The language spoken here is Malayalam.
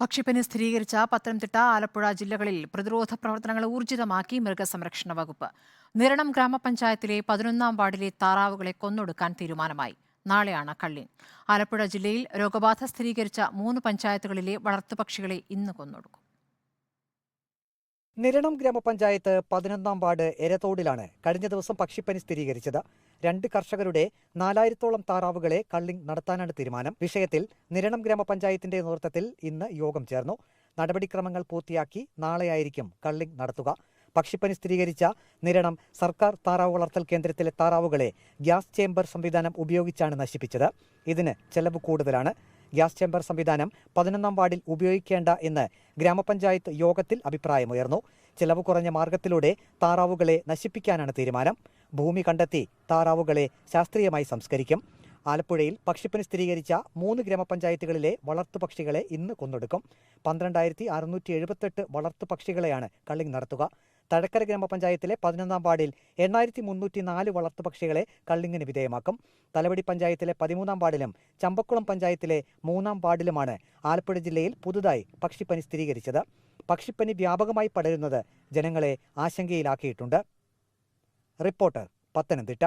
പക്ഷിപ്പനി സ്ഥിരീകരിച്ച പത്തനംതിട്ട, ആലപ്പുഴ ജില്ലകളിൽ പ്രതിരോധ പ്രവർത്തനങ്ങൾ ഊർജിതമാക്കി മൃഗസംരക്ഷണ വകുപ്പ്. നിരണം ഗ്രാമപഞ്ചായത്തിലെ 11-ാം വാർഡിലെ താറാവുകളെ കൊന്നൊടുക്കാൻ തീരുമാനമായി. നാളെയാണ് കള്ളിൻ. ആലപ്പുഴ ജില്ലയിൽ രോഗബാധ സ്ഥിരീകരിച്ച 3 പഞ്ചായത്തുകളിലെ വളർത്തുപക്ഷികളെ ഇന്ന് കൊന്നൊടുക്കും. നിരണം ഗ്രാമപഞ്ചായത്ത് 11-ാം വാർഡ് എരത്തോടിലാണ് കഴിഞ്ഞ ദിവസം പക്ഷിപ്പനി സ്ഥിരീകരിച്ചത്. 2 കർഷകരുടെ 4000-ഓളം താറാവുകളെ കള്ളിംഗ് നടത്താനാണ് തീരുമാനം. വിഷയത്തിൽ നിരണം ഗ്രാമപഞ്ചായത്തിന്റെ നേതൃത്വത്തിൽ ഇന്ന് യോഗം ചേർന്നു. നടപടിക്രമങ്ങൾ പൂർത്തിയാക്കി നാളെയായിരിക്കും കള്ളിംഗ് നടത്തുക. പക്ഷിപ്പനി സ്ഥിരീകരിച്ച നിരണം സർക്കാർ താറാവ് വളർത്തൽ കേന്ദ്രത്തിലെ താറാവുകളെ ഗ്യാസ് ചേംബർ സംവിധാനം ഉപയോഗിച്ചാണ് നശിപ്പിച്ചത്. ഇതിന് ചെലവ് കൂടുതലാണ്. ഗ്യാസ് ചേംബർ സംവിധാനം 11-ാം വാർഡിൽ ഉപയോഗിക്കേണ്ട എന്ന് ഗ്രാമപഞ്ചായത്ത് യോഗത്തിൽ അഭിപ്രായമുയർന്നു. ചെലവ് കുറഞ്ഞ മാർഗത്തിലൂടെ താറാവുകളെ നശിപ്പിക്കാനാണ് തീരുമാനം. ഭൂമി കണ്ടെത്തി താറാവുകളെ ശാസ്ത്രീയമായി സംസ്കരിക്കും. ആലപ്പുഴയിൽ പക്ഷിപ്പനി സ്ഥിരീകരിച്ച 3 ഗ്രാമപഞ്ചായത്തുകളിലെ വളർത്തുപക്ഷികളെ ഇന്ന് കൊന്നൊടുക്കും. 12,678 വളർത്തുപക്ഷികളെയാണ് കള്ളിംഗ് നടത്തുക. തഴക്കര ഗ്രാമപഞ്ചായത്തിലെ 11-ാം വാർഡിൽ 8,304 വളർത്തുപക്ഷികളെ കള്ളിങ്ങിന് വിധേയമാക്കും. തലവടി പഞ്ചായത്തിലെ 13-ാം വാർഡിലും ചമ്പക്കുളം പഞ്ചായത്തിലെ 3-ാം വാർഡിലുമാണ് ആലപ്പുഴ ജില്ലയിൽ പുതുതായി പക്ഷിപ്പനി സ്ഥിരീകരിച്ചത്. പക്ഷിപ്പനി വ്യാപകമായി പടരുന്നത് ജനങ്ങളെ ആശങ്കയിലാക്കിയിട്ടുണ്ട്. റിപ്പോർട്ടർ, പത്തനംതിട്ട.